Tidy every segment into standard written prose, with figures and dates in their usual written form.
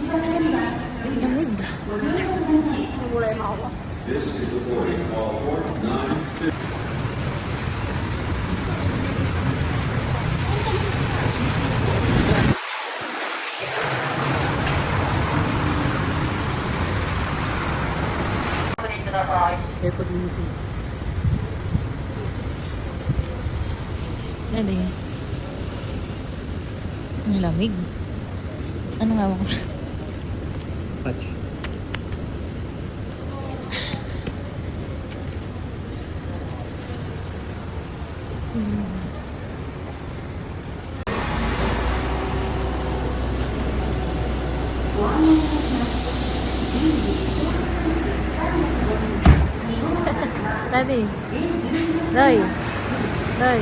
Lamig. Problema ako. This is the boarding call for 9. Airport limousine. Ano yun? Ang lamig. Ano nga ako? Patch. Daddy. Day. Day.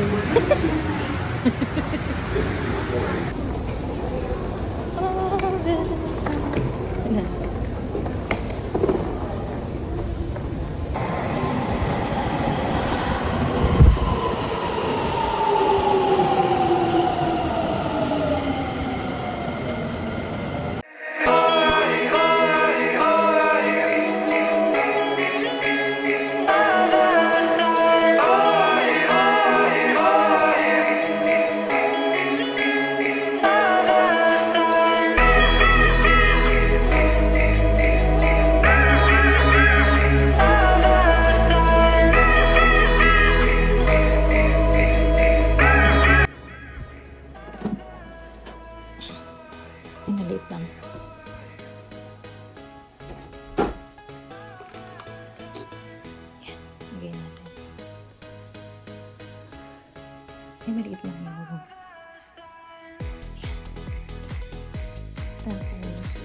Maliit lang. Yan. Lagay natin. Ay, maliit lang yung room. Yan. Tapos,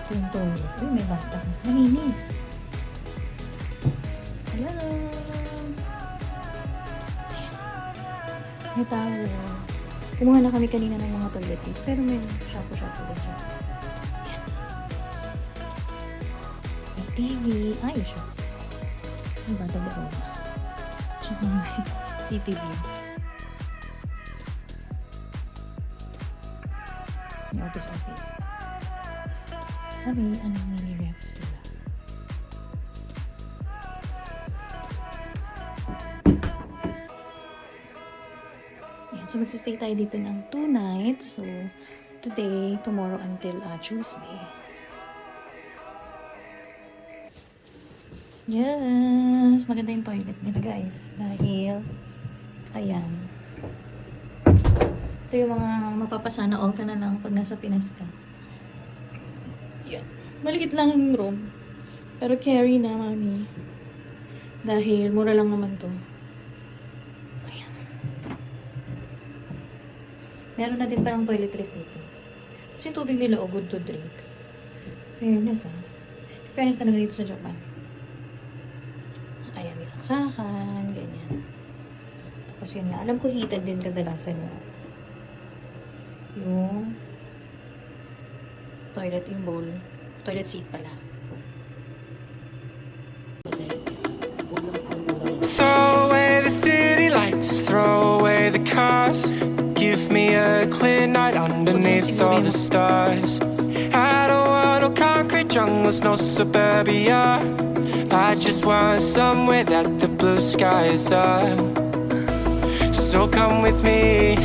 ito yung toilet. Uy, may bata. Malinis. Hello! Ayan. May towels. Kumuha na kami kanina ng mga toiletries, pero may shampoo-shampoo din siya. Yan. May TV. Ay, shucks. Ang bata ba ito? Tsaka may CCTV. May office. Sabi, mini ref sila. So, magsistay tayo dito ng 2 nights. So, today, tomorrow, until Tuesday. Yes! Maganda yung toilet nila, guys. Dahil, ayan. Ito yung mga mapapasana all ka na lang pag nasa Pinas ka. Yan. Maliit lang yung room. Pero carry na, mami. Dahil, mura lang naman to. Meron na din parang toiletries dito. Kasi yung tubig nila, good to drink. Fairness, ah. Fairness talaga dito sa Japan. Ayan, may saksakan, ganyan. Tapos yun nga, alam ko heated din kadalasan yung toilet, yung bowl. Toilet seat pala. Throw away the city lights, throw away the cars. Give me a clear night underneath all the stars. I don't want no concrete jungles, no suburbia. I just want somewhere that the blue skies are. So come with me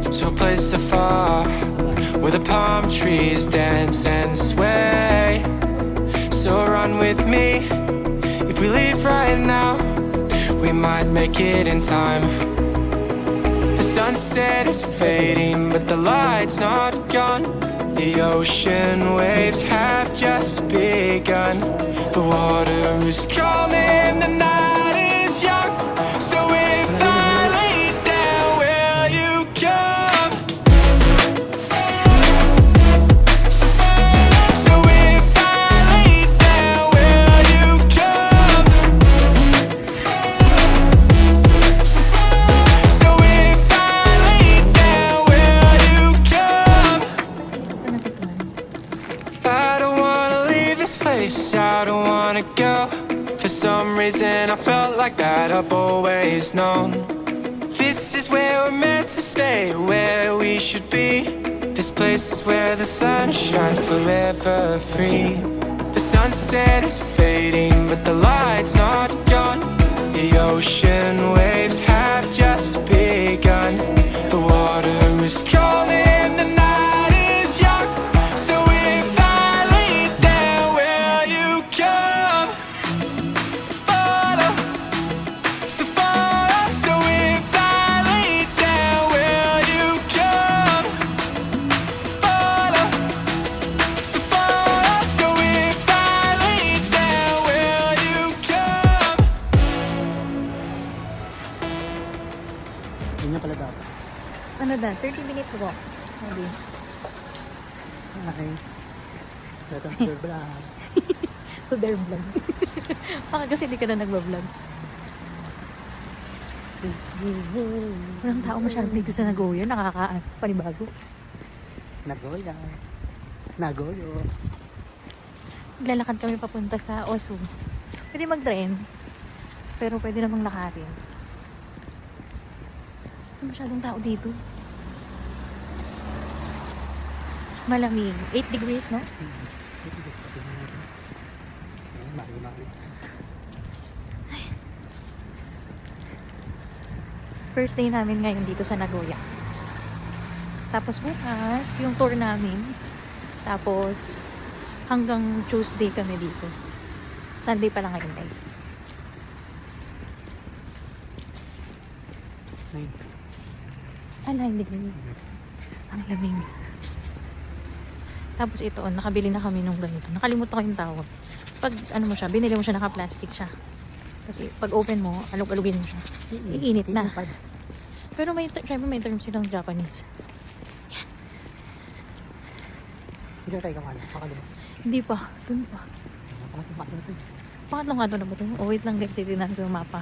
to a place afar, where the palm trees dance and sway. So run with me. If we leave right now, we might make it in time. The sunset is fading, but the light's not gone. The ocean waves have just begun. The water is calling, the night is young. So if I lay down, will you come? So if I lay down, will you come? So if I lay down, will you come? I don't wanna leave this place, I don't wanna go. For some reason I felt like that I've always known. This is where we're meant to stay, where we should be. This place is where the sun shines forever free. The sunset is fading, but the light's not gone. The ocean waves have just begun. The water is calling, the night is young. So if I lead, then will you come? Follow, so follow. So if I lead, then will you come? Follow, so follow. So if I lead, then will you come? Yun nga pala dapat. Ano da? 30 minutes walk. Sabi. Okay. Datang sure ba? To their vlog. Baka kasi hindi ka na nagbablog. Walang tao masyadong dito sa Nagoya. Panibago. Nagoya. Nagoyo. Maglalakad kami papunta sa Osu. Pwede mag-train. Pero pwede namang lakarin. Wala masyadong tao dito. Malamig. 8 degrees, no? First day namin ngayon dito sa Nagoya. Tapos bukas, yung tour namin. Tapos, hanggang Tuesday kami dito. Sunday pa lang ngayon, guys. Ah, 9 degrees. Ang lamig. Tapos ito, nakabili na kami nung ganito. Nakalimutan ko yung tawag. Pag, ano mo siya, binili mo siya, naka-plastic siya. Kasi, pag open mo, alug-alugin mo siya. Iinit na. Pero may, syempre may term silang Japanese. Hindi tayo kamali. Pakalabas. Hindi pa. Dun pa. Pangatlong nga doon na ba ito? Oh, wait lang guys, titinan ko yung mapa.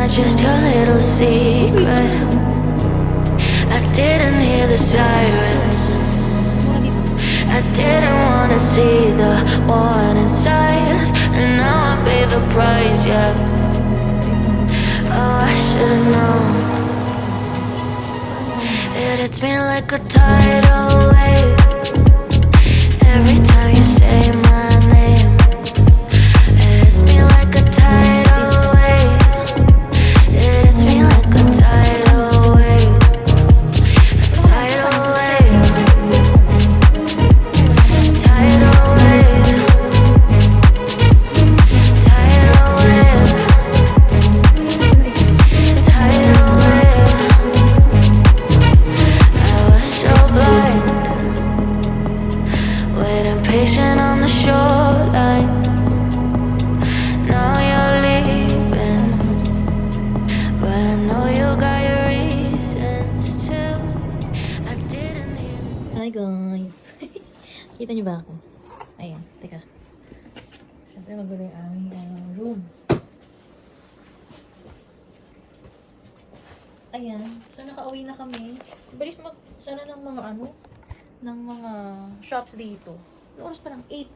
not just your little secret. I didn't hear the sirens. I didn't wanna see the warning signs, and now I pay the price, yeah. Oh, I should've known. It hits me like a tidal wave every time you say my name. It hits me like a tidal wave. It hits me like a tidal wave. A tidal wave. Tidal wave. Tidal wave. Tidal wave. I was so blind, waiting patient on the shoreline. Now you're leaving, but I know you got your reasons too. I didn't hear the Hi guys! Kita niyo ba ako? Ayan, teka. Siyempre magulo yung aming room. Ayan, so nakauwi na kami. Balis sana ng mga ng mga shops dito. Noong oras pa lang, 8.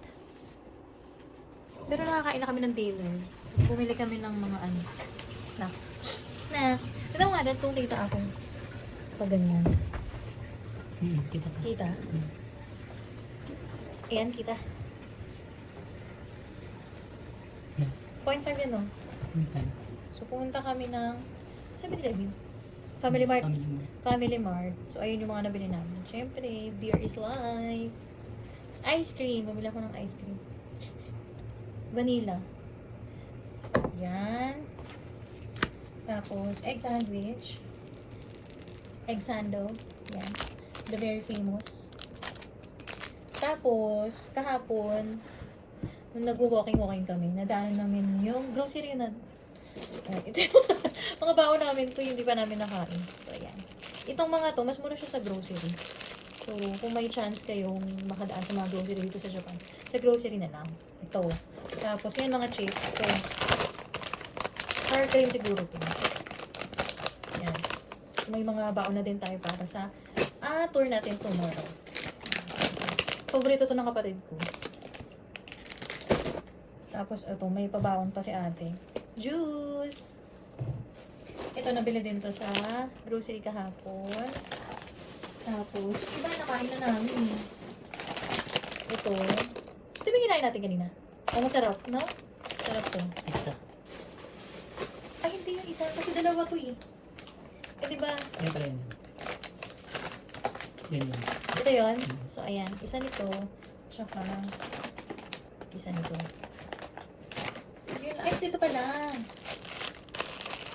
Pero nakakain na kami ng dinner. Tapos bumili kami ng mga snacks. Snacks! Ito nga, dito kita ako. Pag ganyan. Kita ka. Kita? Ayan, kita. 0.5 yan, no? So, pumunta kami ng 7-Eleven. Family Mart. Family Mart. So, ayun yung mga nabili namin. Siyempre, beer is life. Tapos, ice cream. Bumili ako ng ice cream. Vanilla. Yan. Tapos, egg sandwich. Egg sando. Yan. The very famous. Tapos, kahapon, nung nag-walking kami, nadaanan namin yung grocery na ito yung mga baon namin to, hindi pa namin nakain. So, ayan. Itong mga to, mas mura siya sa grocery. So, kung may chance kayong makadaan sa mga grocery dito sa Japan, sa grocery na lang. Ito. Tapos, yan mga chips. Ito. Sour cream siguro to. Yan. So, may mga baon na din tayo para sa tour natin tomorrow. Paborito to ng kapatid ko. Tapos, ito, may pabaon pa si ate. Juice! Ito, nabili din to sa grocery kahapon. Tapos, iba, nakain na namin. Ito. Ito ba kinain natin kanina? Oh, masarap, no? Sarap to. Isa. Ay, hindi yung isa. Kasi dalawa to eh. Eh, diba? Yan pa rin. Yan yun. Ito yun. So, ayan. Isa nito. Tsaka, isa nito. Yun. Ay, ito pala.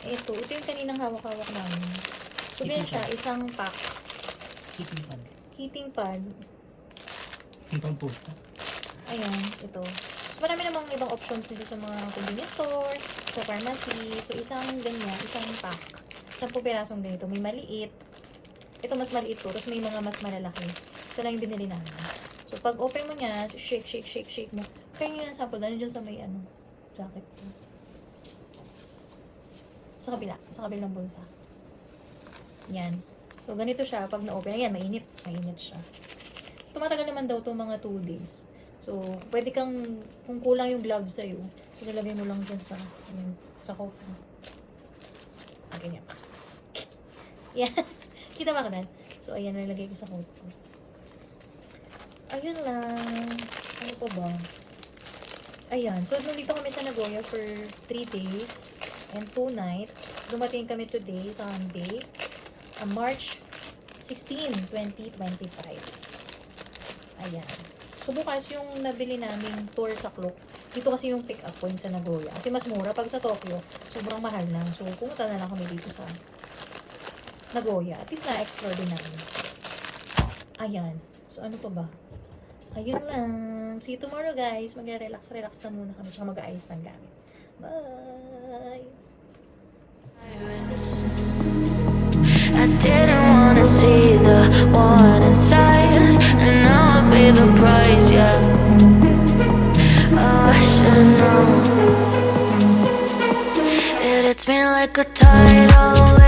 Ito. Ito yung kaninang hawak-hawak namin. So, ganyan siya. Isang pack. Keeping pad. Heating pad. Yung pang pusta. Ayan. Ito. Marami namang ibang options dito sa mga convenience store, sa pharmacy. So, isang ganyan. Isang pack. 10 pirasong ganito. May maliit. Ito mas maliit to. Tapos may mga mas malalaki. Ito lang yung binili namin. So, pag open mo niya, shake, shake, shake, shake mo. Kaya yung sample na dyan sa may jacket ko. Sa kabila. Sa kabilang bulsa. Yan. So, ganito siya. Pag na-open, ayan, mainit. Mainit siya. Tumatagal naman daw to mga 2 days. So, pwede kang, kung kulang yung gloves sa'yo, so, nalagay mo lang dyan sa coat mo. Ganyan. Yan. Kita ba ka na? So, ayan, nalagay ko sa coat ko. Ayun lang. Ano pa ba? Ayan. So, nandito kami sa Nagoya for 3 days and 2 nights. Dumating kami today, Sunday, March 16, 2025. Ayan. So, bukas yung nabili naming tour sa Klook. Dito kasi yung pick-up point sa Nagoya. Kasi mas mura. Pag sa Tokyo, sobrang mahal lang. So, pumunta na lang kami dito sa Nagoya. At least na-explore din namin. Ayan. So, ano pa ba? Ayun lang. See you tomorrow, guys. Mag-relax na muna kami. Tsaka mag-aayos ng gamit. Bye! I didn't wanna see the warning signs, and now I pay the price, yeah. Oh, I should've known. It hits me like like a tidal wave.